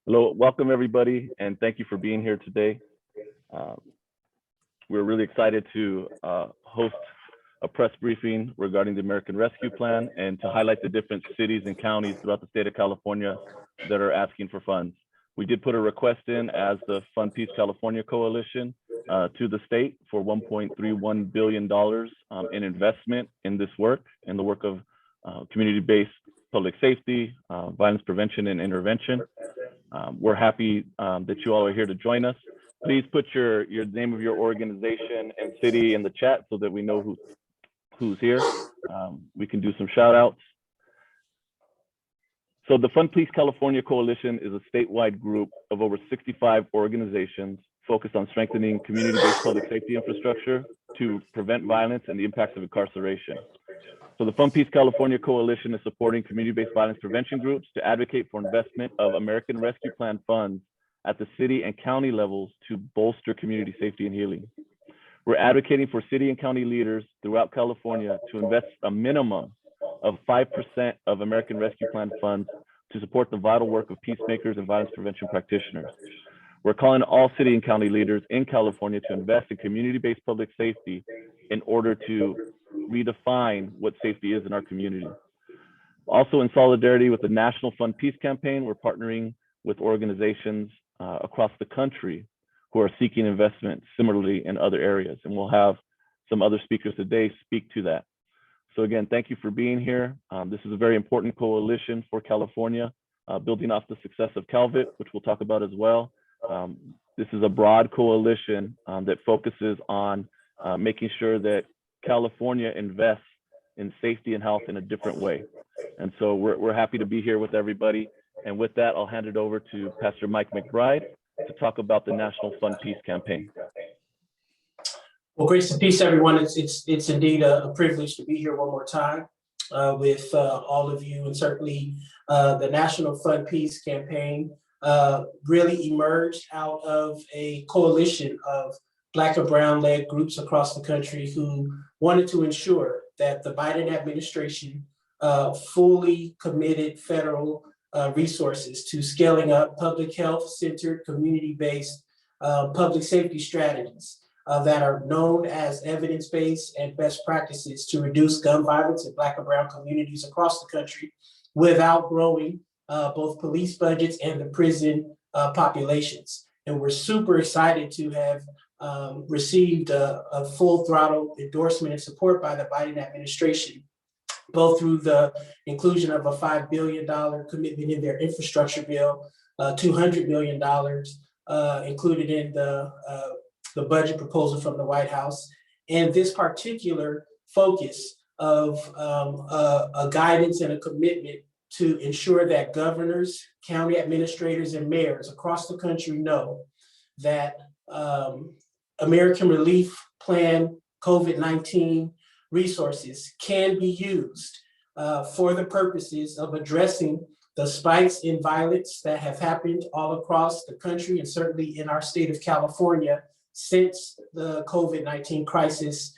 Hello, welcome everybody, and thank you for being here today. Uh, we're really excited to host a press briefing regarding the American Rescue Plan and to highlight the different cities and counties throughout the state of California that are asking for funds. We did put a request in as the Fund Peace California Coalition to the state for $1.31 billion in investment in this work, in the work of community-based public safety, violence prevention and intervention. We're happy that you all are here to join us. Please put your name of your organization and city in the chat so that we know who's here. We can do some shout outs. So the Fund Peace California Coalition is a statewide group of over 65 organizations focused on strengthening community-based public safety infrastructure to prevent violence and the impacts of incarceration. So the Fund Peace California Coalition is supporting community-based violence prevention groups to advocate for investment of American Rescue Plan funds at the city and county levels to bolster community safety and healing. We're advocating for city and county leaders throughout California to invest a minimum of 5% of American Rescue Plan funds to support the vital work of peacemakers and violence prevention practitioners. We're calling all city and county leaders in California to invest in community-based public safety in order to redefine what safety is in our community. Also, in solidarity with the National Fund Peace Campaign, we're partnering with organizations across the country who are seeking investment similarly in other areas. And we'll have some other speakers today speak to that. So again, thank you for being here. This is a very important coalition for California, building off the success of CalVIT, which we'll talk about as well. This is a broad coalition that focuses on making sure that California invests in safety and health in a different way. And so we're happy to be here with everybody. And with that, I'll hand it over to Pastor Mike McBride to talk about the National Fund Peace Campaign. Well, grace and peace, everyone. It's indeed a privilege to be here one more time with all of you, and certainly the National Fund Peace Campaign really emerged out of a coalition of Black and Brown-led groups across the country who wanted to ensure that the Biden administration fully committed federal resources to scaling up public health-centered, community-based public safety strategies that are known as evidence-based and best practices to reduce gun violence in Black and Brown communities across the country without growing both police budgets and the prison populations. And we're super excited to have received a full throttle endorsement and support by the Biden administration, both through the inclusion of a $5 billion commitment in their infrastructure bill, $200 million included in the budget proposal from the White House, and this particular focus of a guidance and a commitment to ensure that governors, county administrators, and mayors across the country know that American Relief Plan COVID-19 resources can be used for the purposes of addressing the spikes in violence that have happened all across the country and certainly in our state of California since the COVID-19 crisis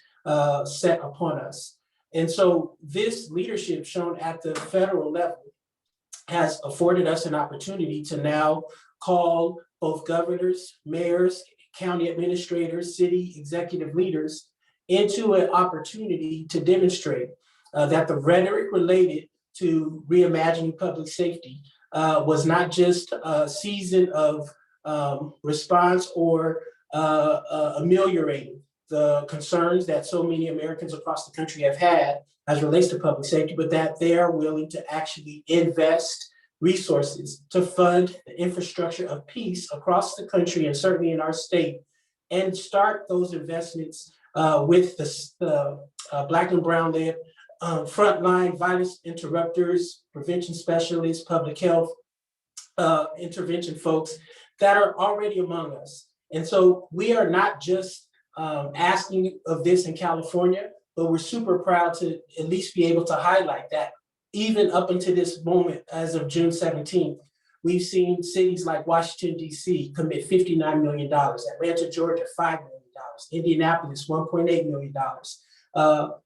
set upon us. And so this leadership shown at the federal level has afforded us an opportunity to now call both governors, mayors, county administrators, city executive leaders into an opportunity to demonstrate that the rhetoric related to reimagining public safety was not just a season of response or ameliorating the concerns that so many Americans across the country have had as relates to public safety, but that they are willing to actually invest resources to fund the infrastructure of peace across the country and certainly in our state, and start those investments with the Black and Brown-led frontline violence interrupters, prevention specialists, public health intervention folks that are already among us. And so we are not just asking of this in California, but we're super proud to at least be able to highlight that even up until this moment, as of June 17th, we've seen cities like Washington, D.C. commit $59 million, Atlanta, Georgia, $5 million, Indianapolis, $1.8 million,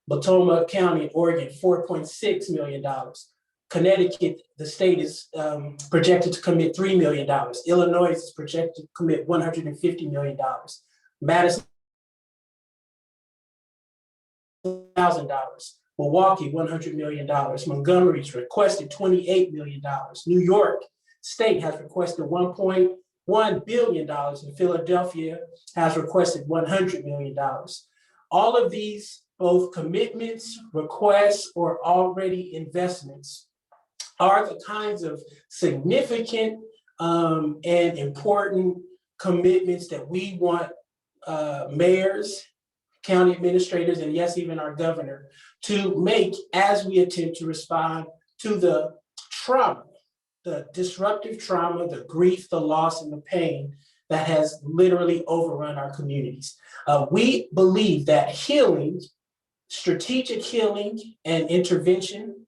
Multnomah County in Oregon, $4.6 million, Connecticut, the state is projected to commit $3 million. Illinois is projected to commit $150 million. Madison, $1,000. Milwaukee, $100 million. Montgomery's requested $28 million. New York State has requested $1.1 billion, and Philadelphia has requested $100 million. All of these, both commitments, requests, or already investments, are the kinds of significant and important commitments that we want mayors, county administrators, and yes, even our governor to make as we attempt to respond to the trauma, the disruptive trauma, the grief, the loss, and the pain that has literally overrun our communities. We believe that healing, strategic healing and intervention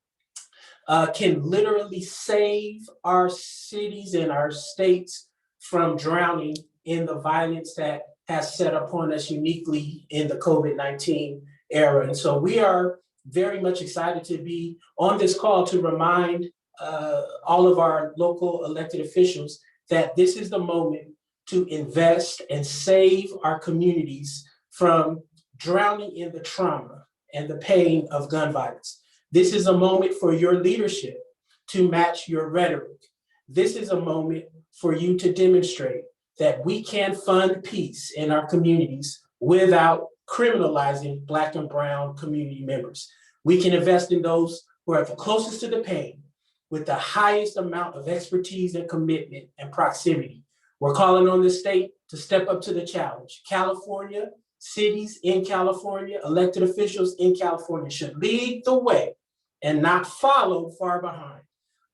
can literally save our cities and our states from drowning in the violence that has set upon us uniquely in the COVID-19 era. And so we are very much excited to be on this call to remind all of our local elected officials that this is the moment to invest and save our communities from drowning in the trauma and the pain of gun violence. This is a moment for your leadership to match your rhetoric. This is a moment for you to demonstrate that we can fund peace in our communities without criminalizing Black and Brown community members. We can invest in those who are the closest to the pain with the highest amount of expertise and commitment and proximity. We're calling on the state to step up to the challenge. California, cities in California, elected officials in California should lead the way and not follow far behind.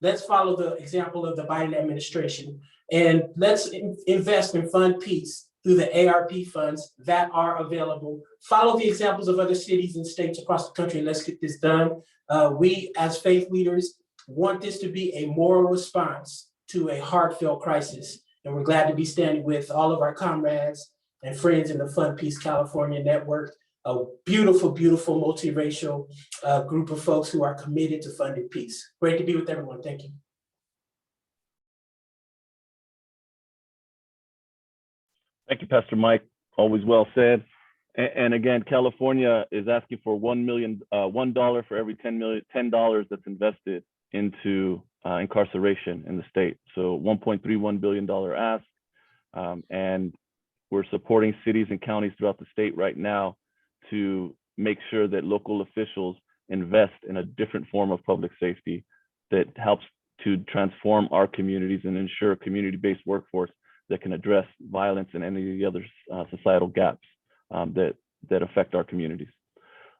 Let's follow the example of the Biden administration, and let's invest and fund peace through the ARP funds that are available. Follow the examples of other cities and states across the country, and let's get this done. We as faith leaders want this to be a moral response to a heartfelt crisis. And we're glad to be standing with all of our comrades and friends in the Fund Peace California Network, a beautiful, beautiful multiracial group of folks who are committed to funding peace. Great to be with everyone. Thank you. Thank you, Pastor Mike. Always well said. And again, California is asking for $1 for every $10 that's invested into incarceration in the state. So $1.31 billion ask. And we're supporting cities and counties throughout the state right now to make sure that local officials invest in a different form of public safety that helps to transform our communities and ensure a community-based workforce that can address violence and any of the other societal gaps that affect our communities.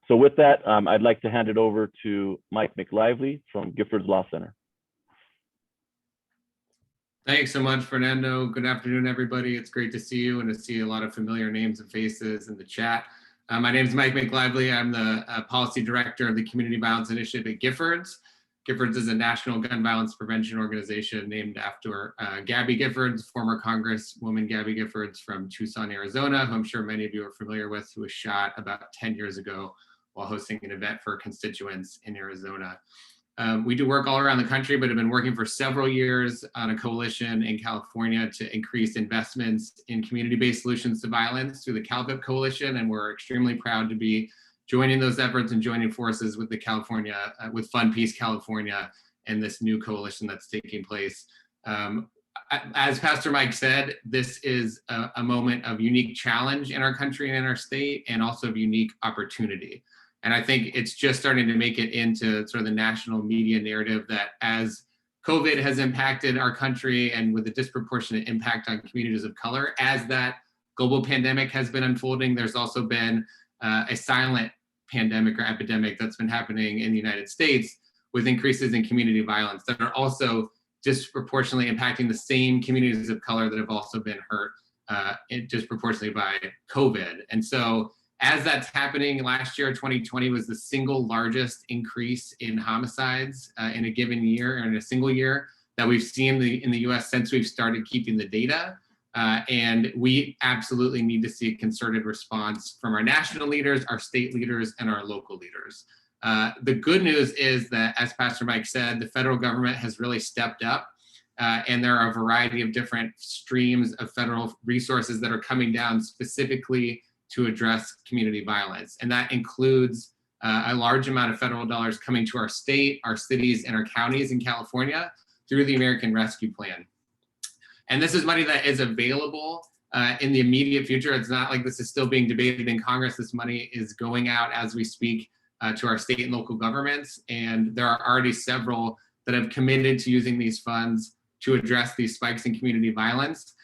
So with that, I'd like to hand it over to Mike Mclively from Giffords Law Center. Thanks so much, Fernando. Good afternoon, everybody. It's great to see you and to see a lot of familiar names and faces in the chat. My name is Mike Mclively. I'm the Policy Director of the Community Violence Initiative at Giffords. Giffords is a national gun violence prevention organization named after Gabby Giffords, former Congresswoman Gabby Giffords from Tucson, Arizona, who I'm sure many of you are familiar with, who was shot about 10 years ago while hosting an event for constituents in Arizona. We do work all around the country, but have been working for several years on a coalition in California to increase investments in community-based solutions to violence through the CalVIP Coalition, and we're extremely proud to be joining those efforts and joining forces with with Fund Peace California and this new coalition that's taking place. As Pastor Mike said, this is a moment of unique challenge in our country and in our state, and also of unique opportunity. And I think it's just starting to make it into sort of the national media narrative that as COVID has impacted our country and with a disproportionate impact on communities of color, as that global pandemic has been unfolding, there's also been a silent pandemic or epidemic that's been happening in the United States with increases in community violence that are also disproportionately impacting the same communities of color that have also been hurt disproportionately by COVID. And so as that's happening, last year, 2020 was the single largest increase in homicides in a given year, or in a single year, that we've seen in the US since we've started keeping the data. And we absolutely need to see a concerted response from our national leaders, our state leaders, and our local leaders. The good news is that, as Pastor Mike said, the federal government has really stepped up, and there are a variety of different streams of federal resources that are coming down specifically to address community violence. And that includes a large amount of federal dollars coming to our state, our cities, and our counties in California through the American Rescue Plan. And this is money that is available in the immediate future. It's not like this is still being debated in Congress. This money is going out as we speak to our state and local governments. And there are already several that have committed to using these funds to address these spikes in community violence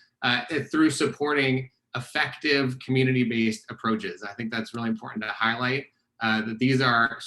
through supporting effective community-based approaches. I think that's really important to highlight, that these are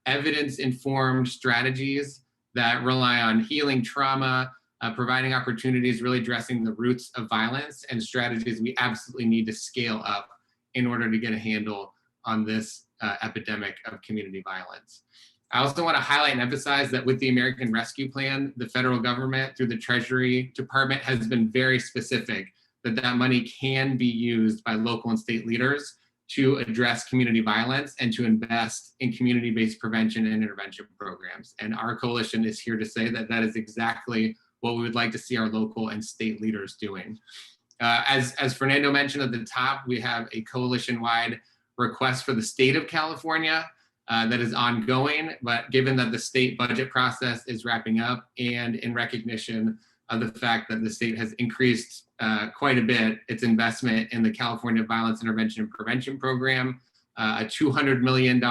evidence-informed strategies that rely on healing trauma, providing opportunities, really addressing the roots of violence, and strategies we absolutely need to scale up in order to get a handle on this epidemic of community violence. I also want to highlight and emphasize that with the American Rescue Plan, the federal government through the Treasury Department has been very specific that that money can be used by local and state leaders to address community violence and to invest in community-based prevention and intervention programs. And our coalition is here to say that that is exactly what we would like to see our local and state leaders doing. As Fernando mentioned at the top, we have a coalition-wide request for the state of California that is ongoing, but given that the state budget process is wrapping up and in recognition of the fact that the state has increased quite a bit its investment in the California Violence Intervention and Prevention Program, a $200 million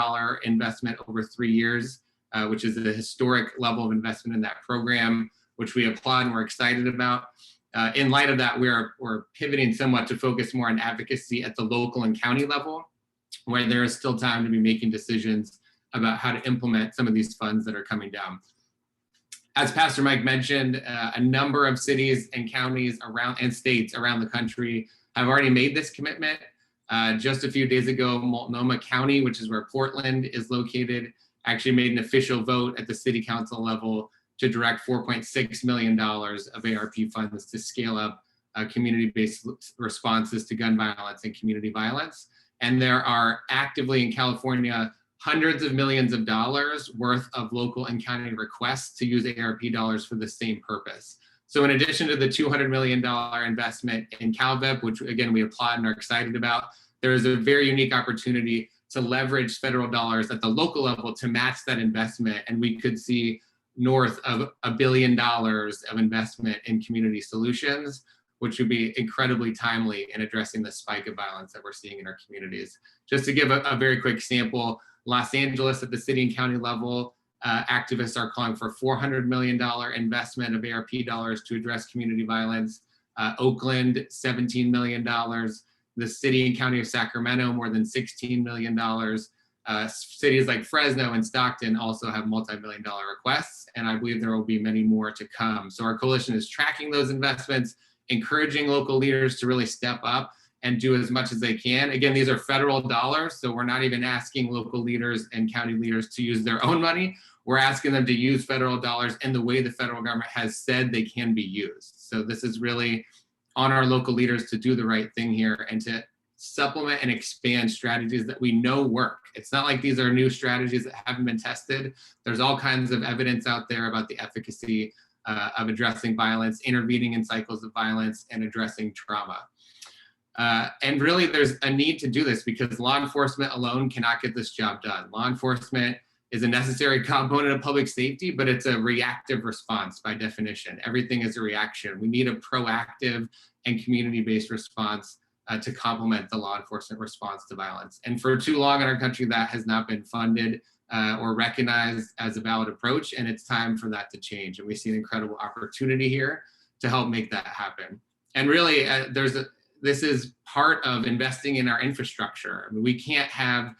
investment over 3 years, which is a historic level of investment in that program, which we applaud and we're excited about. In light of that, we're pivoting somewhat to focus more on advocacy at the local and county level, where there is still time to be making decisions about how to implement some of these funds that are coming down. As Pastor Mike mentioned, a number of cities and counties around and states around the country have already made this commitment. Just a few days ago, Multnomah County, which is where Portland is located, actually made an official vote at the city council level to direct $4.6 million of ARP funds to scale up community-based responses to gun violence and community violence. And there are actively in California hundreds of millions of dollars worth of local and county requests to use ARP dollars for the same purpose. So in addition to the $200 million investment in CalVIP, which again, we applaud and are excited about, there is a very unique opportunity to leverage federal dollars at the local level to match that investment. And we could see north of $1 billion of investment in community solutions, which would be incredibly timely in addressing the spike of violence that we're seeing in our communities. Just to give a very quick sample, Los Angeles at the city and county level, activists are calling for $400 million investment of ARP dollars to address community violence. Oakland, $17 million. The city and county of Sacramento, more than $16 million. Cities like Fresno and Stockton also have multi-million-dollar requests, and I believe there will be many more to come. So our coalition is tracking those investments, encouraging local leaders to really step up and do as much as they can. Again, these are federal dollars, so we're not even asking local leaders and county leaders to use their own money. We're asking them to use federal dollars in the way the federal government has said they can be used. So this is really on our local leaders to do the right thing here and to supplement and expand strategies that we know work. It's not like these are new strategies that haven't been tested. There's all kinds of evidence out there about the efficacy of addressing violence, intervening in cycles of violence, and addressing trauma. And really, there's a need to do this because law enforcement alone cannot get this job done. Law enforcement is a necessary component of public safety, but it's a reactive response by definition. Everything is a reaction. We need a proactive and community-based response to complement the law enforcement response to violence. And for too long in our country, that has not been funded or recognized as a valid approach, and it's time for that to change. And we see an incredible opportunity here to help make that happen. And really, this is part of investing in our infrastructure. I mean, we can't have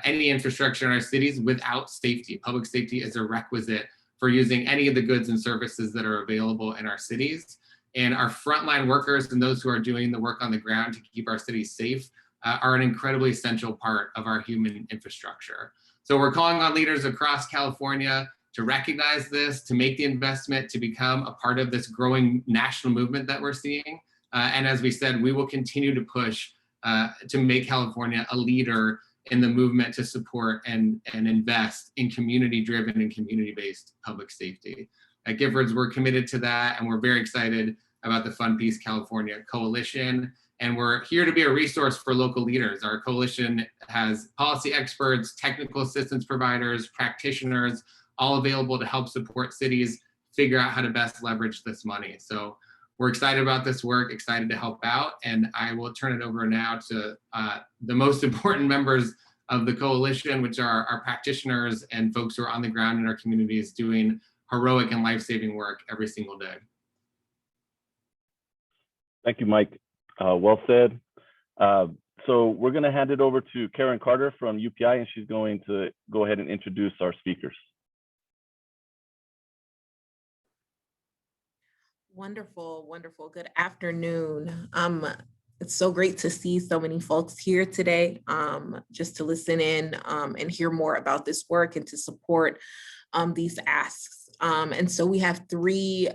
any infrastructure in our cities without safety. Public safety is a requisite for using any of the goods and services that are available in our cities. And our frontline workers and those who are doing the work on the ground to keep our cities safe are an incredibly essential part of our human infrastructure. So we're calling on leaders across California to recognize this, to make the investment, to become a part of this growing national movement that we're seeing. And as we said, we will continue to push to make California a leader in the movement to support and invest in community-driven and community-based public safety. At Giffords, we're committed to that, and we're very excited about the Fund Peace California Coalition. And we're here to be a resource for local leaders. Our coalition has policy experts, technical assistance providers, practitioners, all available to help support cities figure out how to best leverage this money. So we're excited about this work, excited to help out. And I will turn it over now to the most important members of the coalition, which are our practitioners and folks who are on the ground in our communities doing heroic and life-saving work every single day. Thank you, Mike. Well said. So we're going to hand it over to Karen Carter from UPI, and she's going to go ahead and introduce our speakers. Wonderful, wonderful. Good afternoon. It's so great to see so many folks here today, just to listen in and hear more about this work and to support these asks. And so we have three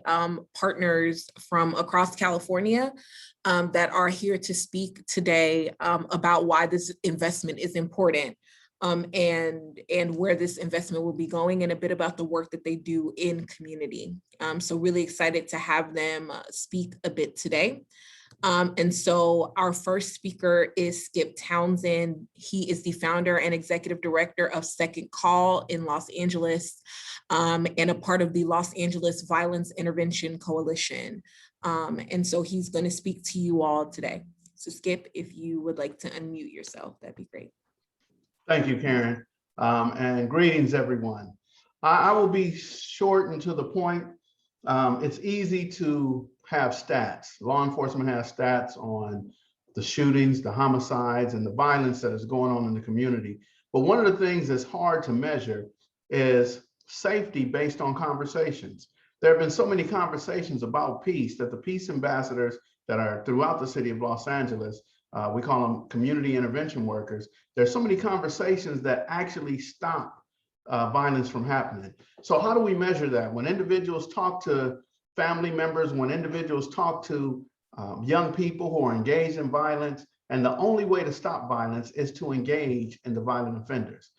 partners from across California that are here to speak today about why this investment is important and where this investment will be going, and a bit about the work that they do in community. So really excited to have them speak a bit today. And so our first speaker is Skip Townsend. He is the founder and executive director of Second Call in Los Angeles, and a part of the Los Angeles Violence Intervention Coalition. And so he's going to speak to you all today. So Skip, if you would like to unmute yourself, that'd be great. Thank you, Karen, and greetings, everyone. I will be short and to the point. It's easy to have stats. Law enforcement has stats on the shootings, the homicides, and the violence that is going on in the community. But one of the things that's hard to measure is safety based on conversations. There have been so many conversations about peace that the peace ambassadors that are throughout the city of Los Angeles, we call them community intervention workers. There's so many conversations that actually stop violence from happening. So how do we measure that? When individuals talk to family members, when individuals talk to young people who are engaged in violence, and the only way to stop violence is to engage in the violent offenders.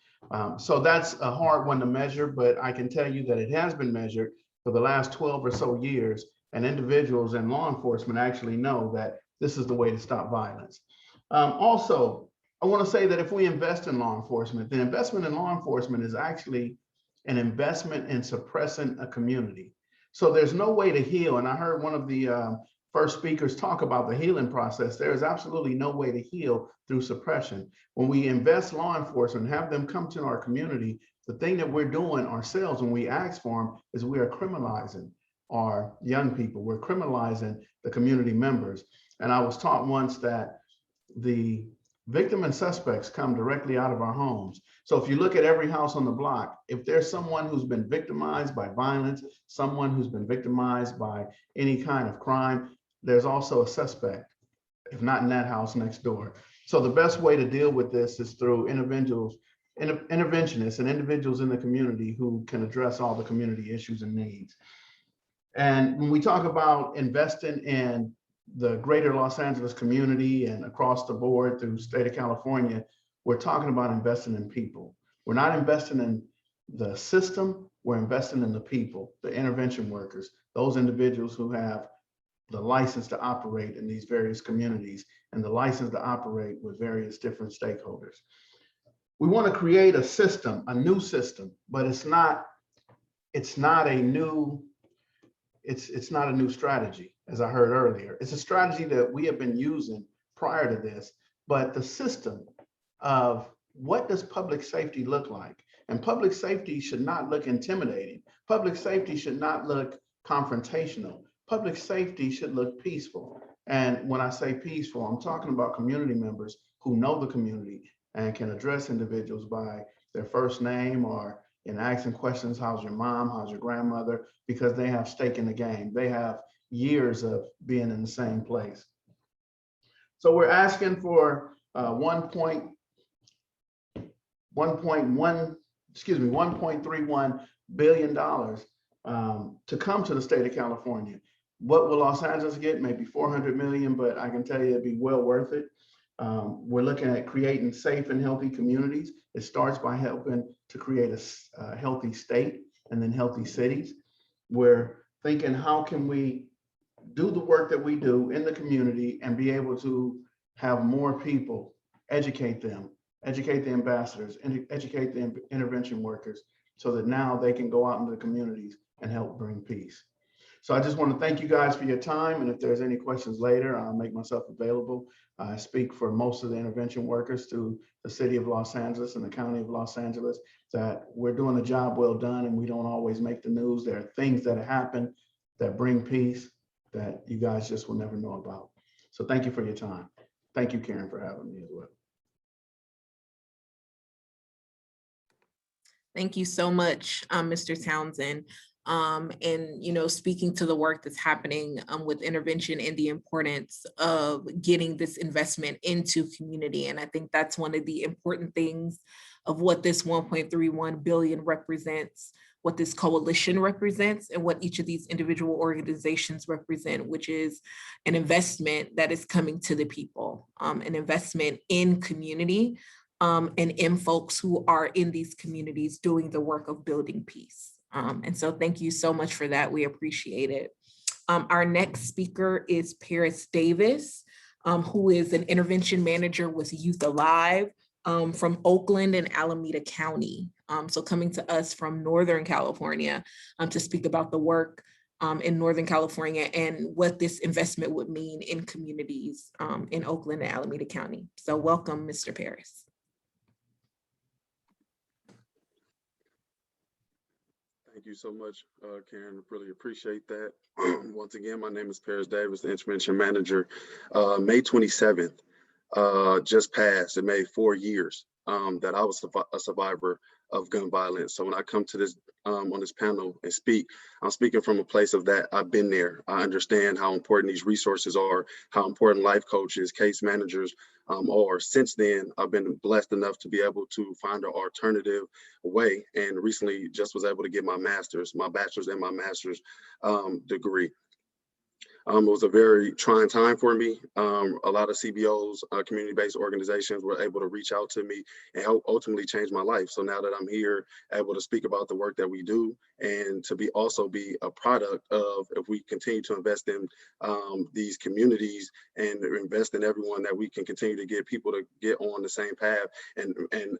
So that's a hard one to measure, but I can tell you that it has been measured for the last 12 or so years, and individuals in law enforcement actually know that this is the way to stop violence. Also, I want to say that if we invest in law enforcement, the investment in law enforcement is actually an investment in suppressing a community. So there's no way to heal. And I heard one of the first speakers talk about the healing process. There is absolutely no way to heal through suppression. When we invest law enforcement, have them come to our community, the thing that we're doing ourselves when we ask for them is we are criminalizing our young people. We're criminalizing the community members. And I was taught once that the victim and suspects come directly out of our homes. So if you look at every house on the block, if there's someone who's been victimized by violence, someone who's been victimized by any kind of crime, there's also a suspect, if not in that house, next door. So the best way to deal with this is through interventionists and individuals in the community who can address all the community issues and needs. And when we talk about investing in the greater Los Angeles community and across the board through the state of California, we're talking about investing in people. We're not investing in the system, we're investing in the people, the intervention workers, those individuals who have the license to operate in these various communities and the license to operate with various different stakeholders. We want to create a system, a new system, but it's not a new strategy, as I heard earlier. It's a strategy that we have been using prior to this, but the system of what does public safety look like? And public safety should not look intimidating. Public safety should not look confrontational. Public safety should look peaceful. And when I say peaceful, I'm talking about community members who know the community and can address individuals by their first name or in asking questions, how's your mom, how's your grandmother, because they have stake in the game. They have years of being in the same place. So we're asking for $1.31 billion to come to the state of California. What will Los Angeles get? Maybe 400 million, but I can tell you it'd be well worth it. We're looking at creating safe and healthy communities. It starts by helping to create a healthy state and then healthy cities. We're thinking, how can we do the work that we do in the community and be able to have more people, educate the ambassadors, and educate the intervention workers so that now they can go out into the communities and help bring peace. So I just want to thank you guys for your time. And if there's any questions later, I'll make myself available. I speak for most of the intervention workers through the city of Los Angeles and the county of Los Angeles, that we're doing a job well done and we don't always make the news. There are things that happen that bring peace that you guys just will never know about. So thank you for your time. Thank you, Karen, for having me as well. Thank you so much, Mr. Townsend. And, you know, speaking to the work that's happening with intervention and the importance of getting this investment into community. And I think that's one of the important things of what this 1.31 billion represents, what this coalition represents, and what each of these individual organizations represent, which is an investment that is coming to the people, an investment in community, and in folks who are in these communities doing the work of building peace. And so thank you so much for that. We appreciate it. Our next speaker is Paris Davis, who is an intervention manager with Youth Alive from Oakland and Alameda County. So coming to us from Northern California to speak about the work in Northern California and what this investment would mean in communities in Oakland and Alameda County. So welcome, Mr. Paris. Thank you so much, Karen. Really appreciate that. Once again, my name is Paris Davis, the intervention manager. May 27th just passed. It made 4 years that I was a survivor of gun violence. So when I come to this on this panel and speak, I'm speaking from a place of that. I've been there. I understand how important these resources are, how important life coaches, case managers are. Since then, I've been blessed enough to be able to find an alternative way, and recently just was able to get my master's, my bachelor's and my master's degree. It was a very trying time for me. A lot of CBOs, community-based organizations, were able to reach out to me and help ultimately change my life. So now that I'm here, able to speak about the work that we do, and to also be a product of, if we continue to invest in these communities and invest in everyone, that we can continue to get people to get on the same path and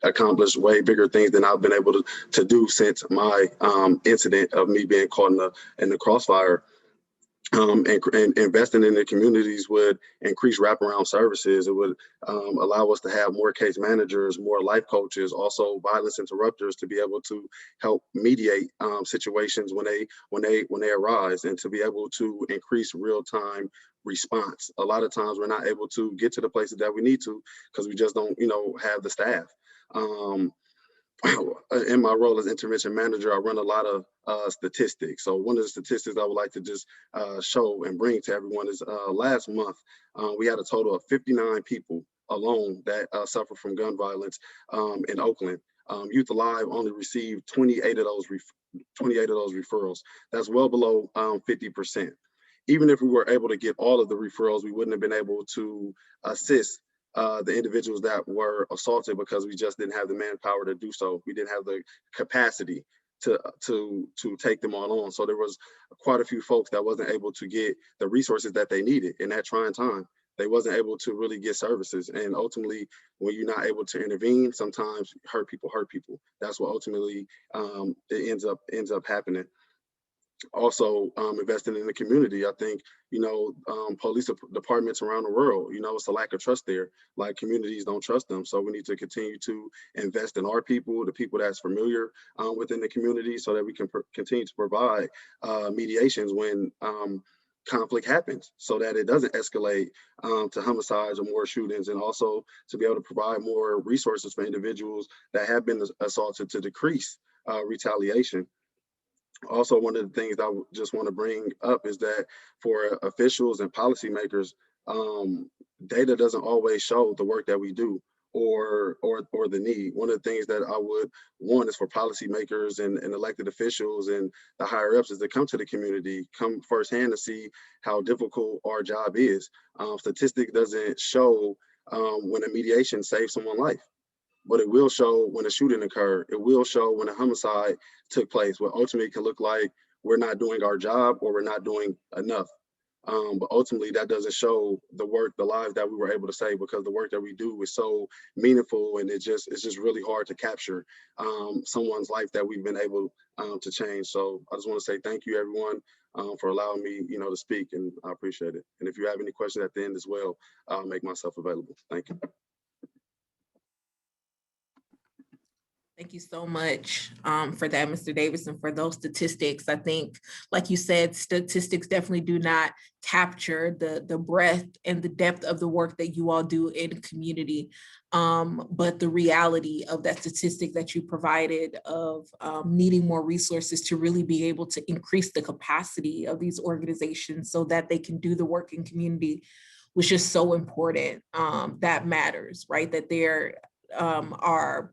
accomplish way bigger things than I've been able to do since my incident of me being caught in the crossfire. And investing in the communities would increase wraparound services. It would allow us to have more case managers, more life coaches, also violence interrupters, to be able to help mediate situations when they arise, and to be able to increase real-time response. A lot of times we're not able to get to the places that we need to because we just don't, have the staff. In my role as intervention manager, I run a lot of statistics. So one of the statistics I would like to just show and bring to everyone is last month, we had a total of 59 people alone that suffer from gun violence in Oakland. Youth Alive only received 28 of those referrals. That's well below 50%. Even if we were able to get all of the referrals, we wouldn't have been able to assist the individuals that were assaulted because we just didn't have the manpower to do so. We didn't have the capacity to take them all on. So there was quite a few folks that wasn't able to get the resources that they needed in that trying time. They wasn't able to really get services. And ultimately, when you're not able to intervene, sometimes hurt people. That's what ultimately it ends up happening. Also, investing in the community. I think, police departments around the world, it's a lack of trust there. Like, communities don't trust them. So we need to continue to invest in our people, the people that's familiar within the community, so that we can continue to provide mediations when conflict happens, so that it doesn't escalate to homicides or more shootings, and also to be able to provide more resources for individuals that have been assaulted to decrease retaliation. Also, one of the things I just want to bring up is that for officials and policymakers, data doesn't always show the work that we do or the need. One of the things that I would want is for policymakers and elected officials and the higher ups is to come to the community, come firsthand to see how difficult our job is. Statistics doesn't show when a mediation saves someone's life, but it will show when a shooting occurred. It will show when a homicide took place, what ultimately can look like we're not doing our job or we're not doing enough. But ultimately that doesn't show the work, the lives that we were able to save, because the work that we do is so meaningful, and it's just really hard to capture someone's life that we've been able to change. So I just want to say thank you, everyone, for allowing me, to speak, and I appreciate it. And if you have any questions at the end as well, I'll make myself available. Thank you. Thank you so much for that, Mr. Davis, and for those statistics. I think, like you said, statistics definitely do not capture the breadth and the depth of the work that you all do in community. But the reality of that statistic that you provided of needing more resources to really be able to increase the capacity of these organizations so that they can do the work in community was just so important. That matters, right? That there are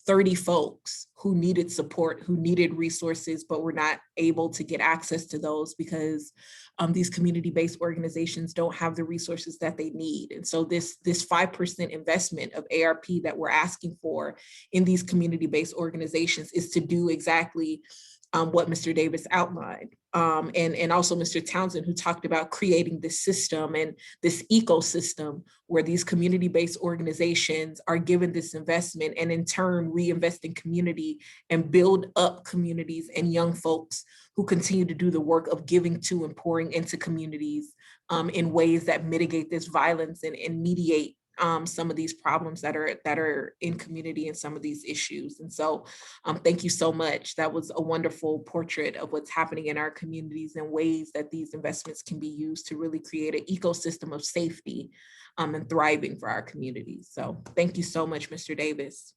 30 folks who needed support, who needed resources, but were not able to get access to those because these community-based organizations don't have the resources that they need. And so this 5% investment of ARP that we're asking for in these community-based organizations is to do exactly what Mr. Davis outlined. And also Mr. Townsend, who talked about creating this system and this ecosystem where these community-based organizations are given this investment and in turn reinvest in community and build up communities and young folks who continue to do the work of giving to and pouring into communities in ways that mitigate this violence and mediate some of these problems that are in community and some of these issues. And so thank you so much. That was a wonderful portrait of what's happening in our communities and ways that these investments can be used to really create an ecosystem of safety and thriving for our communities. So thank you so much, Mr. Davis.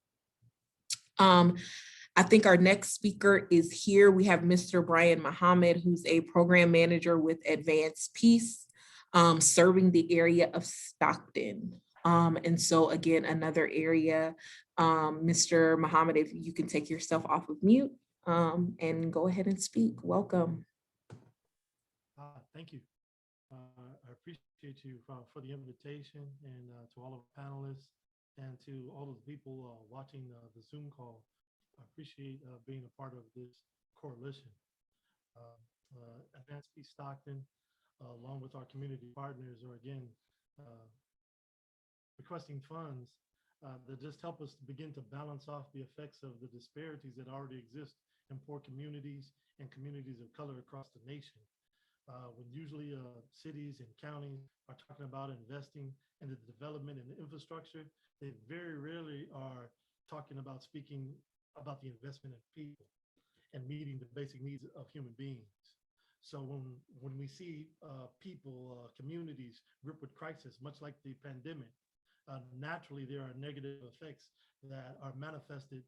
I think our next speaker is here. We have Mr. Brian Muhammad, who's a program manager with Advanced Peace, serving the area of Stockton. And so again, another area, Mr. Muhammad, if you can take yourself off of mute and go ahead and speak. Welcome. Thank you. I appreciate you for the invitation, and to all of the panelists and to all of the people watching the Zoom call. I appreciate being a part of this coalition. Advanced Peace Stockton, along with our community partners, are again requesting funds that just help us begin to balance off the effects of the disparities that already exist in poor communities and communities of color across the nation. When usually cities and counties are talking about investing in the development and the infrastructure, they very rarely are talking about speaking about the investment in people and meeting the basic needs of human beings. So when we see people, communities gripped with crisis, much like the pandemic, naturally there are negative effects that are manifested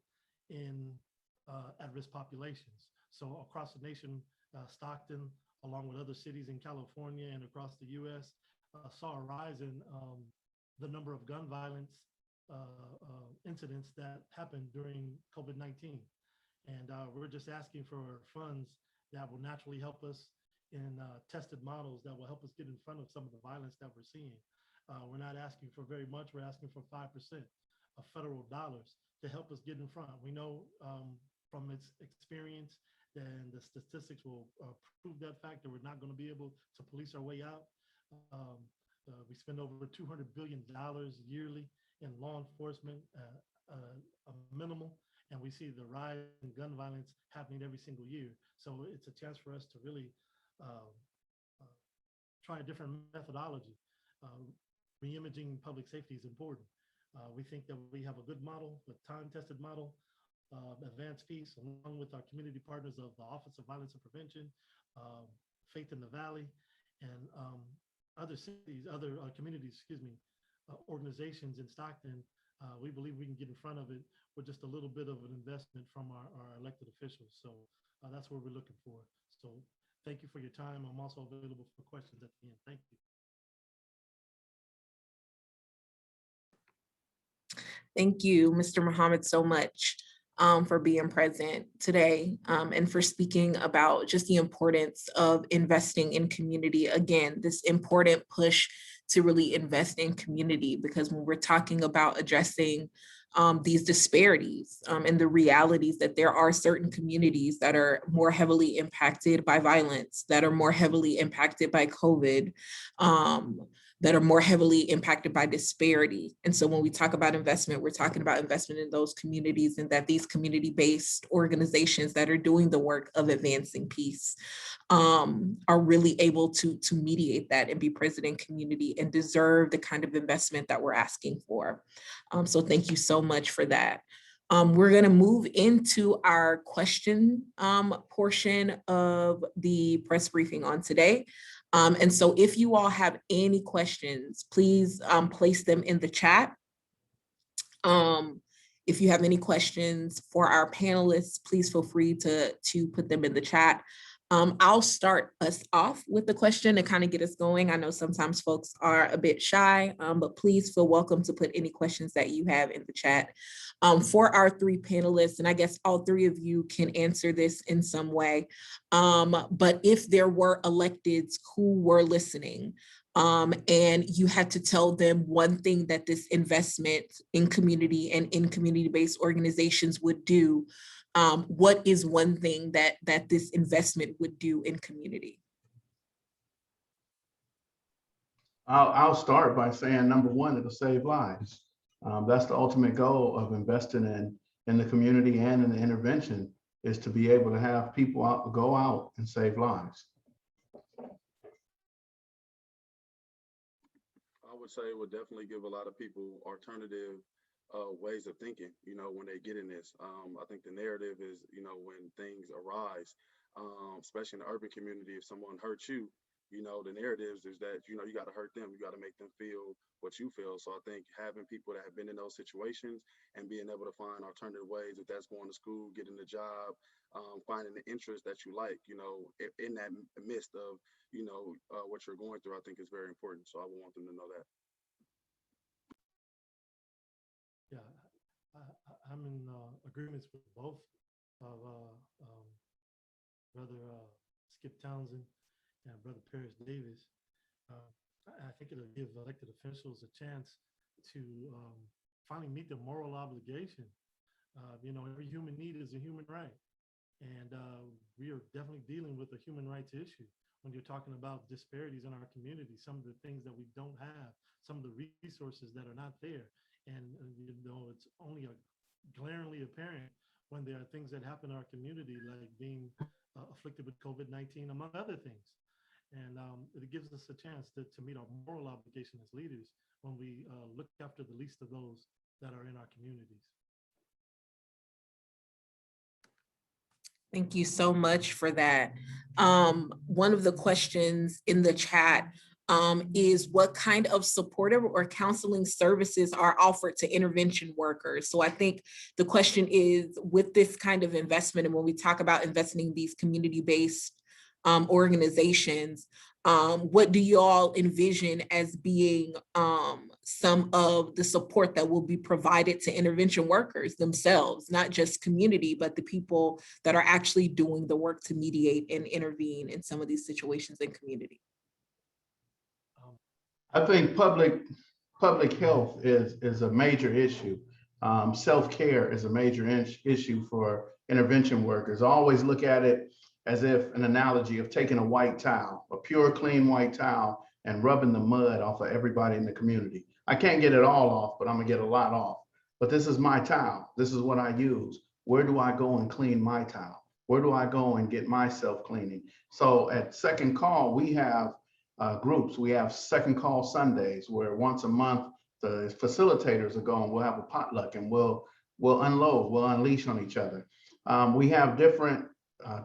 in at-risk populations. So across the nation, Stockton, along with other cities in California and across the US, saw a rise in the number of gun violence incidents that happened during COVID-19. And we're just asking for funds that will naturally help us in tested models that will help us get in front of some of the violence that we're seeing. We're not asking for very much. We're asking for 5% of federal dollars to help us get in front. We know from its experience, then the statistics will prove that fact, that we're not going to be able to police our way out. We spend over $200 billion yearly in law enforcement, a minimal, and we see the rise in gun violence happening every single year. So it's a chance for us to really try a different methodology. Reimaging public safety is important. We think that we have a good model, a time-tested model, Advanced Peace, along with our community partners of the Office of Violence and Prevention, Faith in the Valley, and other cities, other communities, organizations in Stockton. We believe we can get in front of it with just a little bit of an investment from our elected officials. So that's what we're looking for. So thank you for your time. I'm also available for questions at the end. Thank you. Thank you, Mr. Muhammad, so much for being present today and for speaking about just the importance of investing in community. Again, this important push to really invest in community, because when we're talking about addressing these disparities and the realities that there are certain communities that are more heavily impacted by violence, that are more heavily impacted by COVID, that are more heavily impacted by disparity. And so when we talk about investment, we're talking about investment in those communities, and that these community-based organizations that are doing the work of advancing peace are really able to mediate that and be present in community and deserve the kind of investment that we're asking for. So thank you so much for that. We're going to move into our question portion of the press briefing on today. And so if you all have any questions, please place them in the chat. If you have any questions for our panelists, please feel free to put them in the chat. I'll start us off with the question to kind of get us going. I know sometimes folks are a bit shy, but please feel welcome to put any questions that you have in the chat. For our three panelists, and I guess all three of you can answer this in some way, but if there were electeds who were listening, and you had to tell them one thing that this investment in community and in community-based organizations would do, what is one thing that this investment would do in community? I'll start by saying, number one, it'll save lives. That's the ultimate goal of investing in the community and in the intervention, is to be able to have people go out and save lives. I would say it would definitely give a lot of people alternative ways of thinking, you know, when they get in this. I think the narrative is, you know, when things arise, especially in the urban community, if someone hurts you, you know, the narratives is that, you know, you got to hurt them, you got to make them feel what you feel. So I think having people that have been in those situations and being able to find alternative ways, if that's going to school, getting a job, finding the interest that you like, you know, in that midst of, you know, what you're going through, I think is very important. So I would want them to know that. Yeah, I'm in agreements with both of Brother Skip Townsend and Brother Paris Davis. I think it'll give elected officials a chance to finally meet their moral obligation. You know, every human need is a human right. And we are definitely dealing with a human rights issue when you're talking about disparities in our community, some of the things that we don't have, some of the resources that are not there. And, you know, it's only glaringly apparent when there are things that happen in our community, like being afflicted with COVID-19, among other things. And it gives us a chance to meet our moral obligation as leaders when we look after the least of those that are in our communities. Thank you so much for that. One of the questions in the chat is what kind of supportive or counseling services are offered to intervention workers? So I think the question is, with this kind of investment, and when we talk about investing in these community-based organizations, what do you all envision as being some of the support that will be provided to intervention workers themselves, not just community, but the people that are actually doing the work to mediate and intervene in some of these situations in community? I think public health is a major issue. Self-care is a major issue for intervention workers. I always look at it as if an analogy of taking a white towel, a pure, clean white towel, and rubbing the mud off of everybody in the community. I can't get it all off, but I'm gonna get a lot off. But this is my towel. This is what I use. Where do I go and clean my towel? Where do I go and get myself cleaning? So at Second Call, we have groups. We have Second Call Sundays, where once a month the facilitators are going. We'll have a potluck and we'll unload, we'll unleash on each other. We have different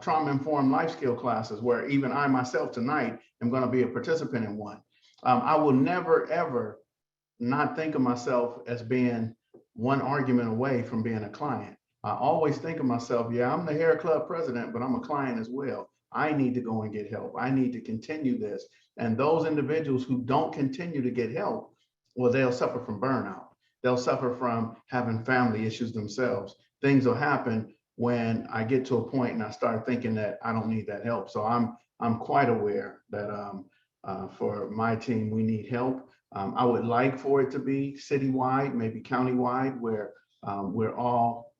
trauma-informed life skill classes where even I myself tonight am going to be a participant in one. I will never ever not think of myself as being one argument away from being a client. I always think of myself, yeah, I'm the hair club president, but I'm a client as well. I need to go and get help. I need to continue this. And those individuals who don't continue to get help, well, they'll suffer from burnout. They'll suffer from having family issues themselves. Things will happen when I get to a point and I start thinking that I don't need that help. So I'm quite aware that for my team, we need help. I would like for it to be citywide, maybe countywide, where we're all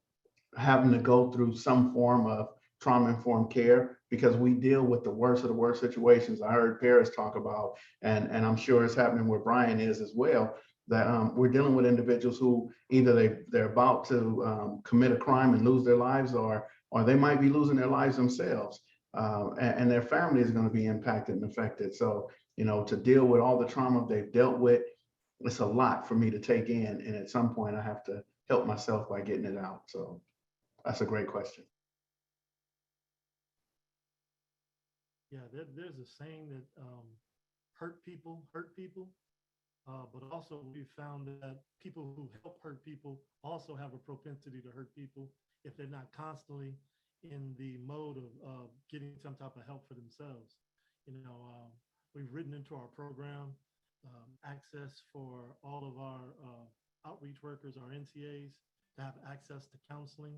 having to go through some form of trauma-informed care, because we deal with the worst of the worst situations. I heard Paris talk about, and I'm sure it's happening where Brian is as well, that we're dealing with individuals who either they're about to commit a crime and lose their lives, or they might be losing their lives themselves, and their family is going to be impacted and affected. So, you know, to deal with all the trauma they've dealt with, it's a lot for me to take in, and at some point I have to help myself by getting it out. So that's a great question. Yeah, there's a saying that hurt people, but also we found that people who help hurt people also have a propensity to hurt people if they're not constantly in the mode of getting some type of help for themselves. You know, we've written into our program access for all of our outreach workers, our NCAs, to have access to counseling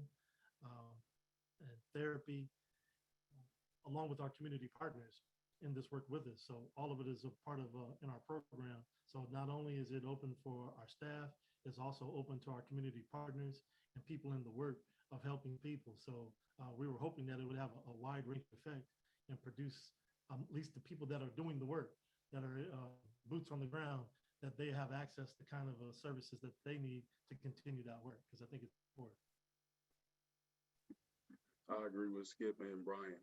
and therapy, along with our community partners in this work with us. So all of it is a part of in our program. So not only is it open for our staff, it's also open to our community partners and people in the work of helping people. So we were hoping that it would have a wide range effect and produce at least the people that are doing the work, that are boots on the ground, that they have access to kind of services that they need to continue that work, because I think it's important. I agree with Skip and Brian.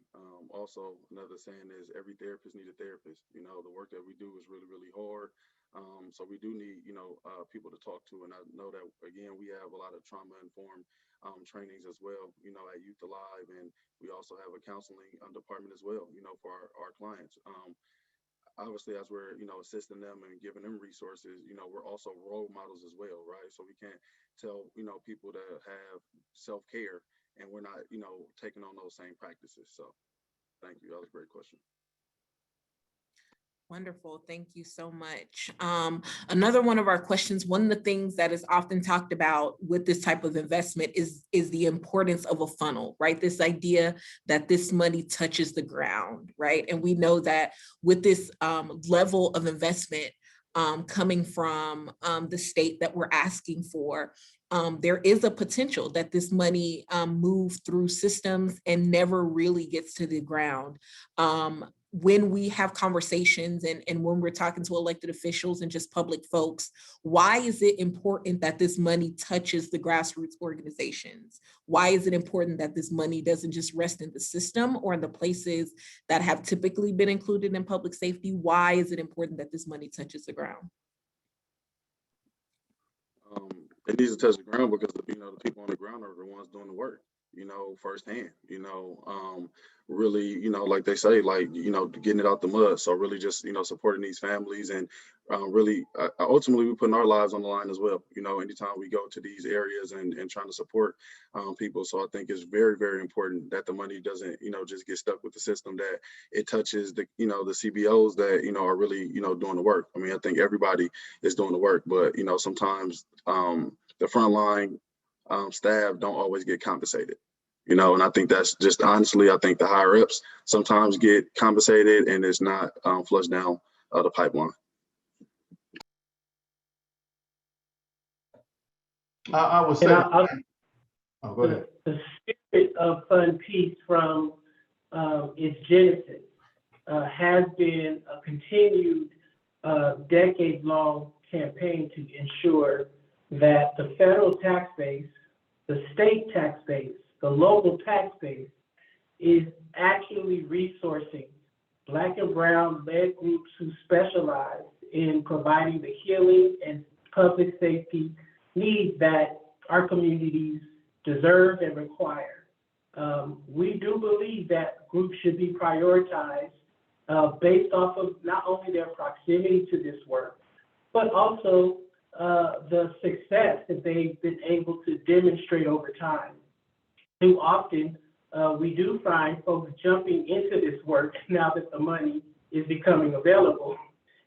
Also, another saying is every therapist needs a therapist. You know, the work that we do is really, really hard. So we do need, you know, people to talk to. And I know that, again, we have a lot of trauma-informed trainings as well, you know, at Youth Alive. And we also have a counseling department as well, you know, for our clients. Obviously, as we're, you know, assisting them and giving them resources, you know, we're also role models as well, right? So we can't tell, you know, people to have self-care and we're not, you know, taking on those same practices. So thank you. That was a great question. Wonderful. Thank you so much. Another one of our questions, one of the things that is often talked about with this type of investment is the importance of a funnel, right? This idea that this money touches the ground, right? And we know that with this level of investment coming from the state that we're asking for, there is a potential that this money moves through systems and never really gets to the ground. When we have conversations and when we're talking to elected officials and just public folks, why is it important that this money touches the grassroots organizations? Why is it important that this money doesn't just rest in the system or in the places that have typically been included in public safety? Why is it important that this money touches the ground? It needs to touch the ground because, you know, the people on the ground are the ones doing the work, you know, firsthand, you know, really, you know, like they say, like, you know, getting it out the mud. So really just, you know, supporting these families and really ultimately we're putting our lives on the line as well, you know, anytime we go to these areas and trying to support people. So I think it's very, very important that the money doesn't, you know, just get stuck with the system, that it touches the, you know, the CBOs that, you know, are really, you know, doing the work. I mean, I think everybody is doing the work, but, you know, sometimes the frontline staff don't always get compensated. You know, and I think that's just honestly, I think the higher ups sometimes get compensated and it's not flushed down the pipeline. I would say, oh, go ahead. The spirit of Fund Peace from its genesis has been a continued decade-long campaign to ensure that the federal tax base, the state tax base, the local tax base is actually resourcing Black and Brown-led groups who specialize in providing the healing and public safety needs that our communities deserve and require. We do believe that groups should be prioritized based off of not only their proximity to this work, but also the success that they've been able to demonstrate over time. Too often, we do find folks jumping into this work now that the money is becoming available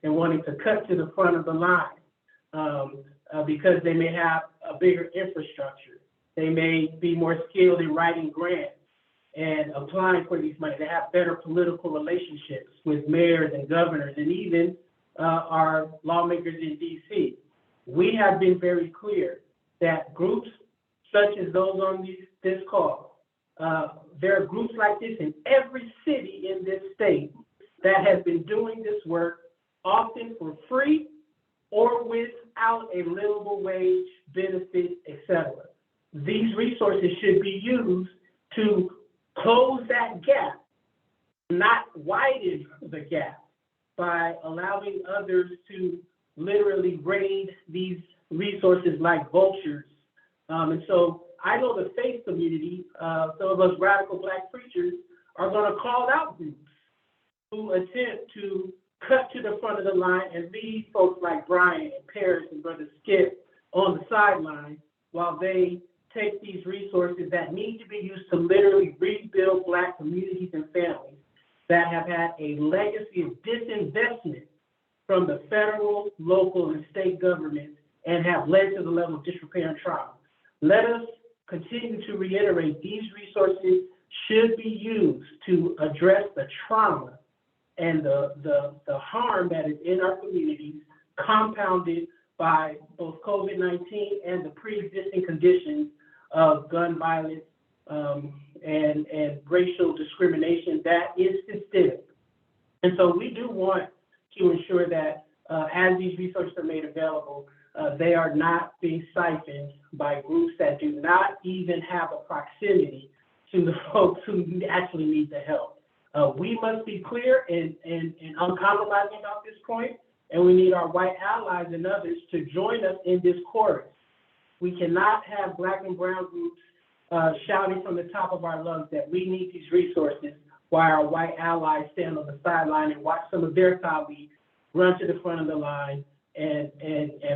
and wanting to cut to the front of the line because they may have a bigger infrastructure. They may be more skilled in writing grants and applying for these money. They have better political relationships with mayors and governors and even our lawmakers in DC. We have been very clear that groups such as those on this call, there are groups like this in every city in this state that has been doing this work, often for free or without a livable wage, benefits, etc. These resources should be used to close that gap, not widen the gap, by allowing others to literally raid these resources like vultures. And so I know the faith community, some of us radical Black preachers, are going to call out groups who attempt to cut to the front of the line and leave folks like Brian and Paris and Brother Skip on the sideline while they take these resources that need to be used to literally rebuild Black communities and families that have had a legacy of disinvestment from the federal, local, and state governments and have led to the level of disrepair and trauma. Let us continue to reiterate these resources should be used to address the trauma and the harm that is in our communities, compounded by both COVID-19 and the pre-existing conditions of gun violence and racial discrimination that is systemic. And so we do want to ensure that as these resources are made available, they are not being siphoned by groups that do not even have a proximity to the folks who actually need the help. We must be clear and uncompromising about this point, and we need our white allies and others to join us in this chorus. We cannot have Black and brown groups shouting from the top of our lungs that we need these resources while our white allies stand on the sideline and watch some of their colleagues run to the front of the line and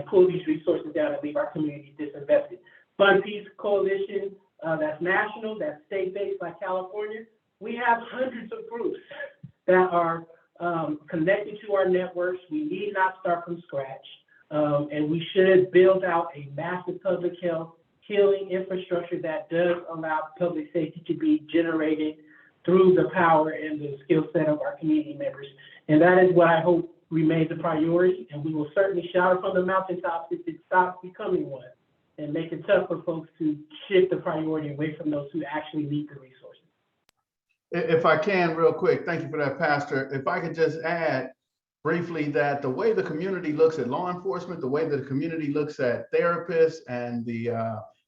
pull these resources down and leave our communities disinvested. Fund Peace Coalition, that's national, that's state-based like California. We have hundreds of groups that are connected to our networks. We need not start from scratch. And we should build out a massive public health healing infrastructure that does allow public safety to be generated through the power and the skill set of our community members. And that is what I hope remains a priority. And we will certainly shout it from the mountaintops if it stops becoming one, and make it tough for folks to shift the priority away from those who actually need the resources. If I can, real quick, thank you for that, Pastor. If I could just add briefly that the way the community looks at law enforcement, the way that the community looks at therapists and the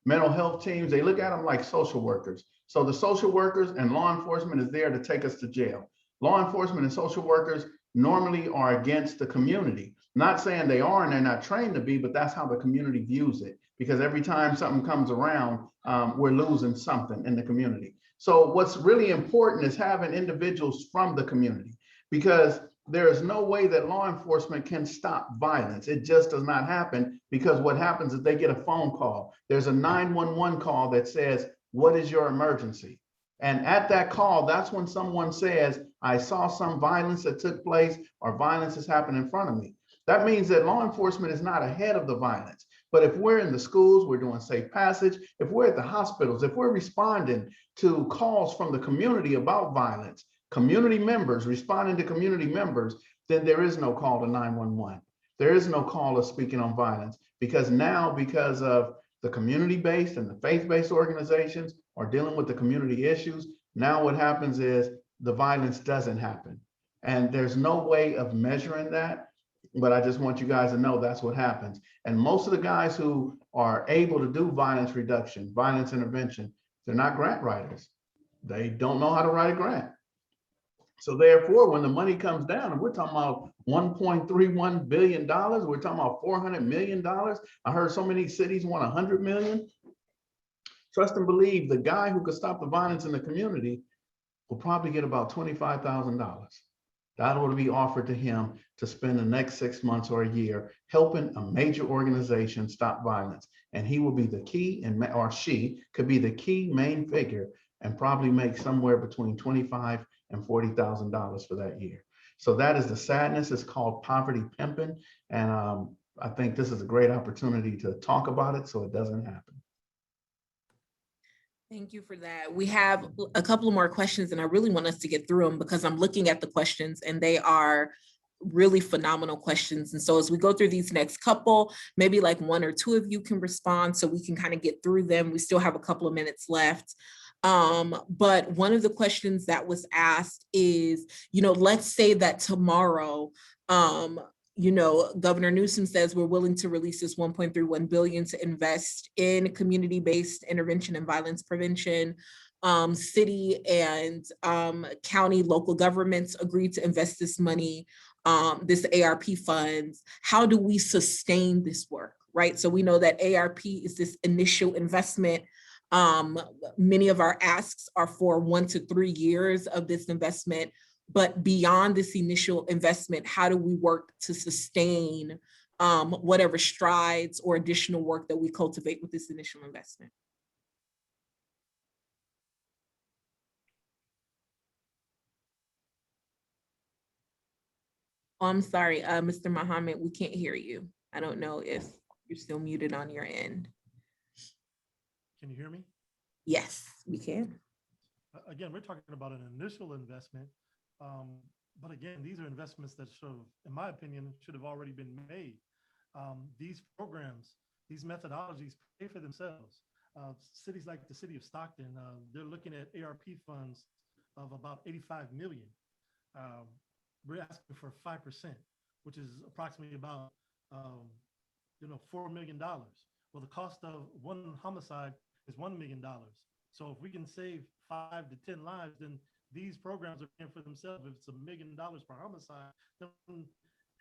mental health teams, they look at them like social workers. So the social workers and law enforcement is there to take us to jail. Law enforcement and social workers normally are against the community. Not saying they are and they're not trained to be, but that's how the community views it. Because every time something comes around, we're losing something in the community. So what's really important is having individuals from the community, because there is no way that law enforcement can stop violence. It just does not happen, because what happens is they get a phone call. There's a 911 call that says, what is your emergency? And at that call, that's when someone says, I saw some violence that took place, or violence has happened in front of me. That means that law enforcement is not ahead of the violence. But if we're in the schools, we're doing safe passage. If we're at the hospitals, if we're responding to calls from the community about violence, community members responding to community members, then there is no call to 911. There is no call of speaking on violence, because now, because of the community-based and the faith-based organizations are dealing with the community issues, now what happens is the violence doesn't happen. And there's no way of measuring that. But I just want you guys to know that's what happens. And most of the guys who are able to do violence reduction, violence intervention, they're not grant writers. They don't know how to write a grant. So therefore, when the money comes down, and we're talking about $1.31 billion, we're talking about $400 million. I heard so many cities want 100 million. Trust and believe, the guy who could stop the violence in the community will probably get about $25,000. That will be offered to him to spend the next 6 months or a year helping a major organization stop violence. And he will be the key, or she could be the key main figure, and probably make somewhere between $25,000 and $40,000 for that year. So that is the sadness. It's called poverty pimping. And I think this is a great opportunity to talk about it so it doesn't happen. Thank you for that. We have a couple of more questions, and I really want us to get through them because I'm looking at the questions and they are really phenomenal questions. And so as we go through these next couple, maybe like one or two of you can respond so we can kind of get through them. We still have a couple of minutes left. But one of the questions that was asked is, let's say that tomorrow, Governor Newsom says we're willing to release this 1.31 billion to invest in community-based intervention and violence prevention. City and county local governments agreed to invest this money, this ARP funds. How do we sustain this work, right? So we know that ARP is this initial investment. Many of our asks are for 1 to 3 years of this investment. But beyond this initial investment, how do we work to sustain whatever strides or additional work that we cultivate with this initial investment? Oh, I'm sorry, Mr. Muhammad, we can't hear you. I don't know if you're still muted on your end. Can you hear me? Yes, we can. Again, we're talking about an initial investment. But again, these are investments that should have, in my opinion, should have already been made. These programs, these methodologies pay for themselves. Cities like the city of Stockton, they're looking at ARP funds of about 85 million. We're asking for 5%, which is approximately about $4 million. Well, the cost of one homicide is $1 million. So if we can save 5 to 10 lives, then these programs are paying for themselves. If it's $1 million per homicide, then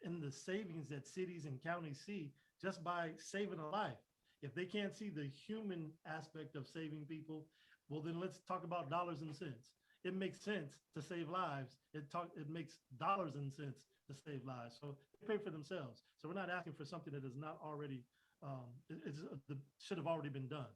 in the savings that cities and counties see just by saving a life, if they can't see the human aspect of saving people, well, then let's talk about dollars and cents. It makes sense to save lives. It makes dollars and cents to save lives. So they pay for themselves. So we're not asking for something that is not already, should have already been done.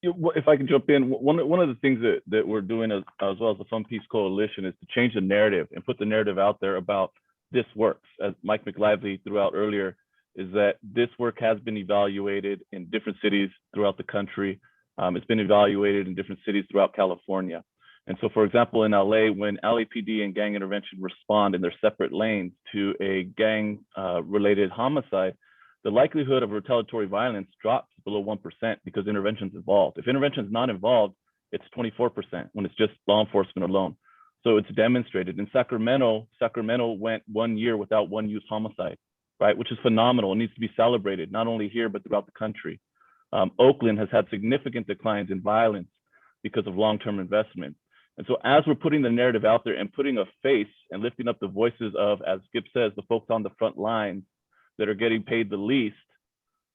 If I can jump in, one of the things that we're doing as well as the Fund Peace Coalition is to change the narrative and put the narrative out there about this works. As Mike Mclively threw out earlier, is that this work has been evaluated in different cities throughout the country. It's been evaluated in different cities throughout California. And so, for example, in LA, when LAPD and gang intervention respond in their separate lanes to a gang-related homicide, the likelihood of retaliatory violence drops below 1% because intervention's involved. If intervention's not involved, it's 24% when it's just law enforcement alone. So it's demonstrated. In Sacramento went 1 year without one youth homicide, right? Which is phenomenal. It needs to be celebrated, not only here, but throughout the country. Oakland has had significant declines in violence because of long-term investment. And so as we're putting the narrative out there and putting a face and lifting up the voices of, as Skip says, the folks on the front lines that are getting paid the least,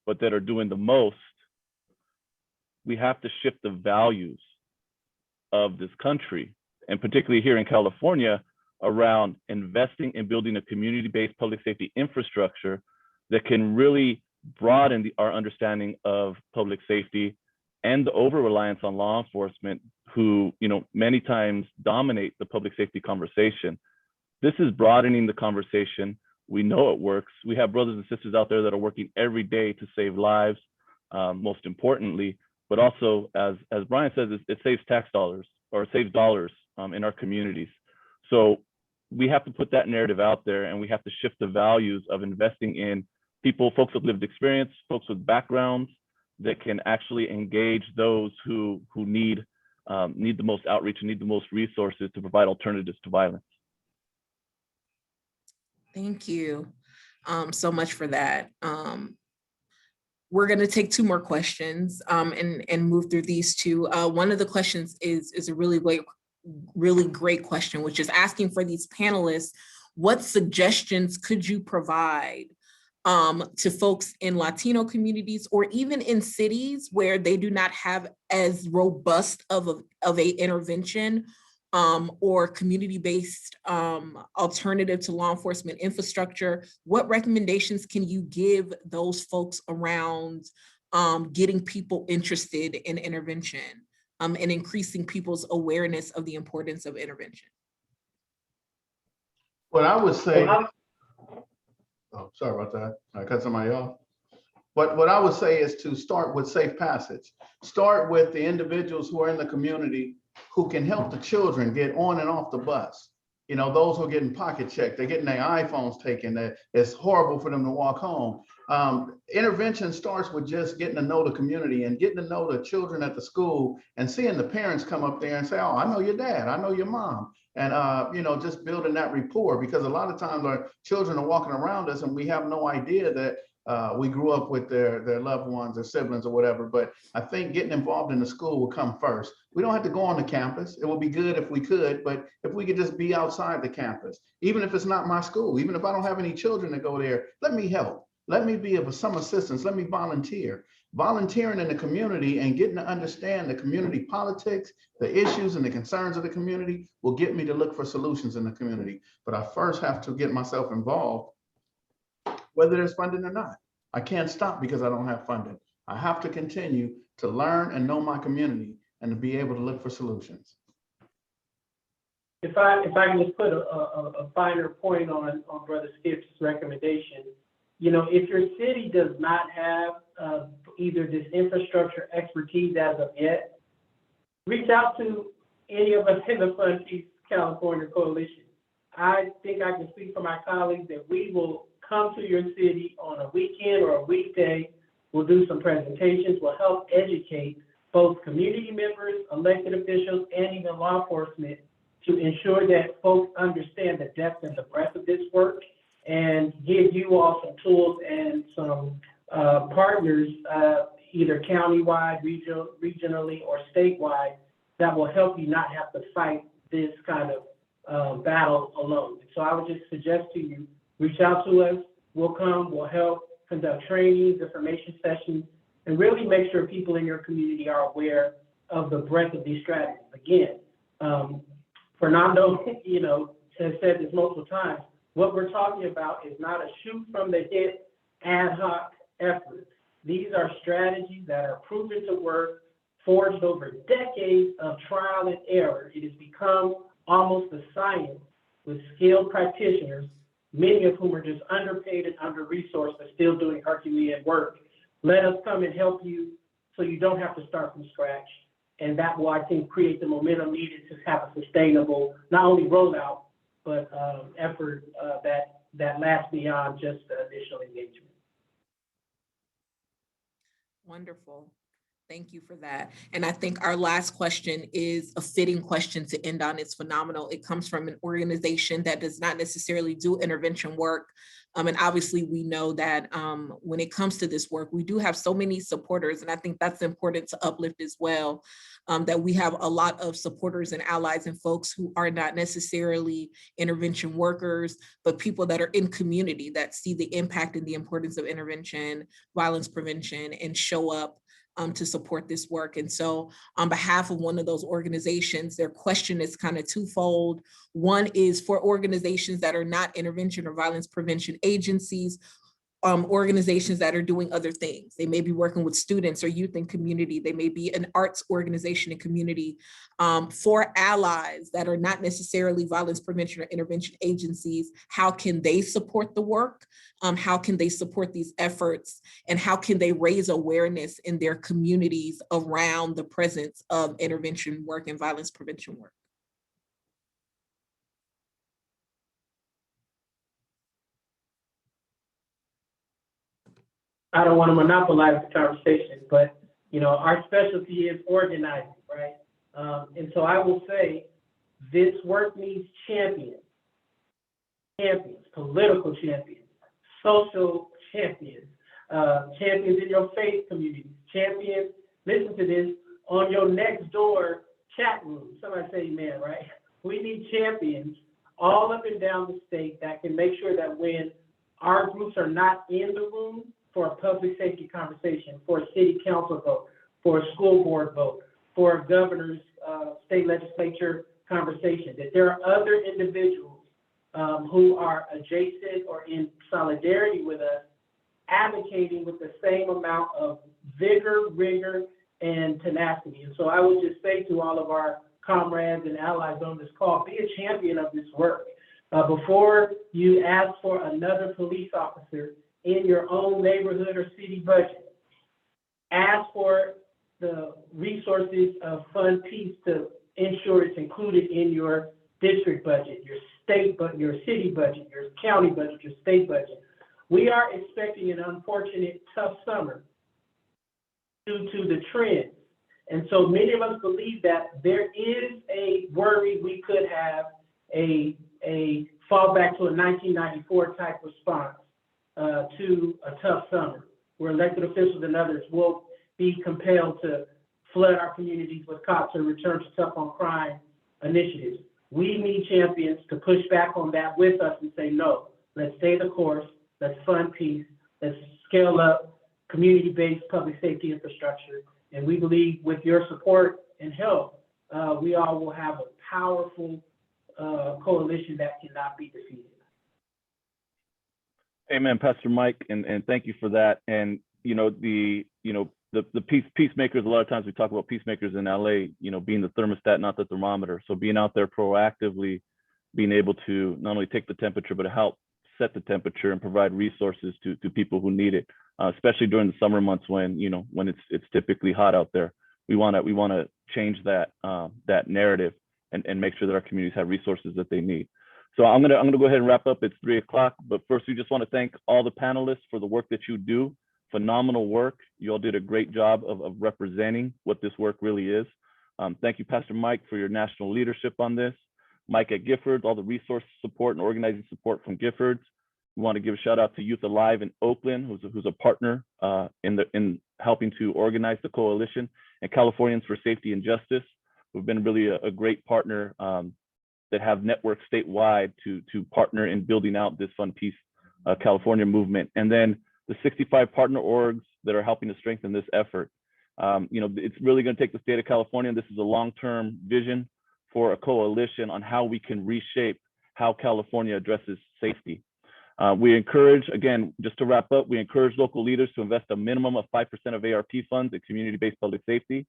but that are doing the most, we have to shift the values of this country, and particularly here in California, around investing in building a community-based public safety infrastructure that can really broaden our understanding of public safety and the over-reliance on law enforcement who, many times dominate the public safety conversation. This is broadening the conversation. We know it works. We have brothers and sisters out there that are working every day to save lives, most importantly, but also, as Brian says, it saves tax dollars, or it saves dollars in our communities. So we have to put that narrative out there, and we have to shift the values of investing in people, folks with lived experience, folks with backgrounds that can actually engage those who need the most outreach and need the most resources to provide alternatives to violence. Thank you so much for that. We're going to take 2 more questions and move through these 2. One of the questions is a really great question, which is asking for these panelists, what suggestions could you provide to folks in Latino communities or even in cities where they do not have as robust of a intervention or community-based alternative to law enforcement infrastructure? What recommendations can you give those folks around getting people interested in intervention and increasing people's awareness of the importance of intervention? What I would say, oh, sorry about that. I cut somebody off. But what I would say is to start with safe passage. Start with the individuals who are in the community who can help the children get on and off the bus. You know, those who are getting pocket checked, they're getting their iPhones taken. It's horrible for them to walk home. Intervention starts with just getting to know the community and getting to know the children at the school and seeing the parents come up there and say, oh, I know your dad, I know your mom. And, you know, just building that rapport, because a lot of times our children are walking around us and we have no idea that we grew up with their loved ones or siblings or whatever. But I think getting involved in the school will come first. We don't have to go on the campus. It would be good if we could, but if we could just be outside the campus, even if it's not my school, even if I don't have any children to go there, let me help. Let me be of some assistance. Let me volunteer. Volunteering in the community and getting to understand the community politics, the issues and the concerns of the community will get me to look for solutions in the community. But I first have to get myself involved, whether there's funding or not. I can't stop because I don't have funding. I have to continue to learn and know my community and to be able to look for solutions. If I can just put a finer point on Brother Skip's recommendation, you know, if your city does not have either this infrastructure expertise as of yet, reach out to any of us in the Fund Peace California Coalition. I think I can speak for my colleagues that we will come to your city on a weekend or a weekday. We'll do some presentations. We'll help educate both community members, elected officials, and even law enforcement to ensure that folks understand the depth and the breadth of this work, and give you all some tools and some partners, either countywide, regionally, or statewide, that will help you not have to fight this kind of battle alone. So I would just suggest to you, reach out to us. We'll come, we'll help conduct trainings, information sessions, and really make sure people in your community are aware of the breadth of these strategies. Again, Fernando, you know, has said this multiple times. What we're talking about is not a shoot from the hip ad hoc effort. These are strategies that are proven to work, forged over decades of trial and error. It has become almost a science with skilled practitioners, many of whom are just underpaid and under-resourced, but still doing Herculean work. Let us come and help you so you don't have to start from scratch. And that will, I think, create the momentum needed to have a sustainable, not only rollout, but effort that lasts beyond just the initial engagement. Wonderful. Thank you for that. And I think our last question is a fitting question to end on. It's phenomenal. It comes from an organization that does not necessarily do intervention work. And obviously we know that when it comes to this work, we do have so many supporters. And I think that's important to uplift as well, that we have a lot of supporters and allies and folks who are not necessarily intervention workers, but people that are in community that see the impact and the importance of intervention, violence prevention, and show up to support this work. And so on behalf of one of those organizations, their question is kind of twofold. One is for organizations that are not intervention or violence prevention agencies, organizations that are doing other things. They may be working with students or youth in community. They may be an arts organization in community. For allies that are not necessarily violence prevention or intervention agencies, how can they support the work? How can they support these efforts? And how can they raise awareness in their communities around the presence of intervention work and violence prevention work? I don't want to monopolize the conversation, but you know, our specialty is organizing, right? And so I will say this work needs champions, political champions, social champions, champions in your faith community, champions, listen to this, on your next door chat room. Somebody say amen, right? We need champions all up and down the state that can make sure that when our groups are not in the room, for a public safety conversation, for a city council vote, for a school board vote, for a governor's state legislature conversation, that there are other individuals who are adjacent or in solidarity with us, advocating with the same amount of vigor, rigor, and tenacity. And so I would just say to all of our comrades and allies on this call, be a champion of this work. Before you ask for another police officer in your own neighborhood or city budget, ask for the resources of Fund Peace to ensure it's included in your district budget, your state, but your city budget, your county budget, your state budget. We are expecting an unfortunate tough summer due to the trends. And so many of us believe that there is a worry we could have a fallback to a 1994 type response to a tough summer, where elected officials and others will be compelled to flood our communities with cops and return to tough on crime initiatives. We need champions to push back on that with us and say, no, let's stay the course, let's fund peace, let's scale up community-based public safety infrastructure. And we believe with your support and help, we all will have a powerful coalition that cannot be defeated. Amen, Pastor Mike, and thank you for that. And the peacemakers, a lot of times we talk about peacemakers in LA, being the thermostat, not the thermometer. So being out there proactively, being able to not only take the temperature, but help set the temperature and provide resources to people who need it, especially during the summer months when it's typically hot out there. We want to change that narrative and make sure that our communities have resources that they need. So I'm gonna go ahead and wrap up. It's 3 o'clock, but first we just want to thank all the panelists for the work that you do. Phenomenal work. You all did a great job of representing what this work really is. Thank you, Pastor Mike, for your national leadership on this. Mike at Giffords, all the resource support and organizing support from Giffords. We want to give a shout out to Youth Alive in Oakland, who's a partner in helping to organize the coalition, and Californians for Safety and Justice, who've been really a great partner that have networks statewide to partner in building out this Fund Peace California movement. And then the 65 partner orgs that are helping to strengthen this effort. It's really going to take the state of California. This is a long-term vision for a coalition on how we can reshape how California addresses safety. We encourage, again, just to wrap up, we encourage local leaders to invest a minimum of 5% of ARP funds in community-based public safety.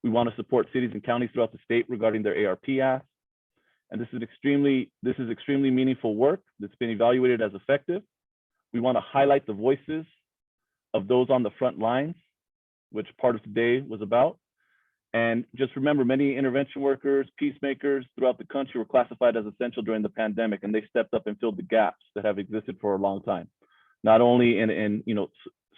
We want to support cities and counties throughout the state regarding their ARP asks. And this is extremely meaningful work that's been evaluated as effective. We want to highlight the voices of those on the front lines, which part of today was about. And just remember, many intervention workers, peacemakers throughout the country were classified as essential during the pandemic, and they stepped up and filled the gaps that have existed for a long time. Not only in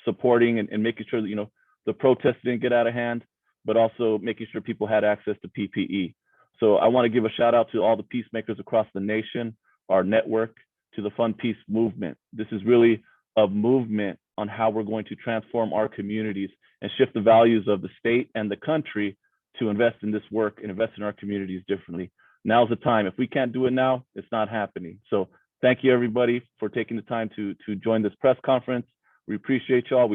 supporting and making sure that the protests didn't get out of hand, but also making sure people had access to PPE. So I want to give a shout out to all the peacemakers across the nation, our network, to the Fund Peace movement. This is really a movement on how we're going to transform our communities and shift the values of the state and the country to invest in this work and invest in our communities differently. Now's the time. If we can't do it now, it's not happening. So thank you, everybody, for taking the time to join this press conference. We appreciate y'all.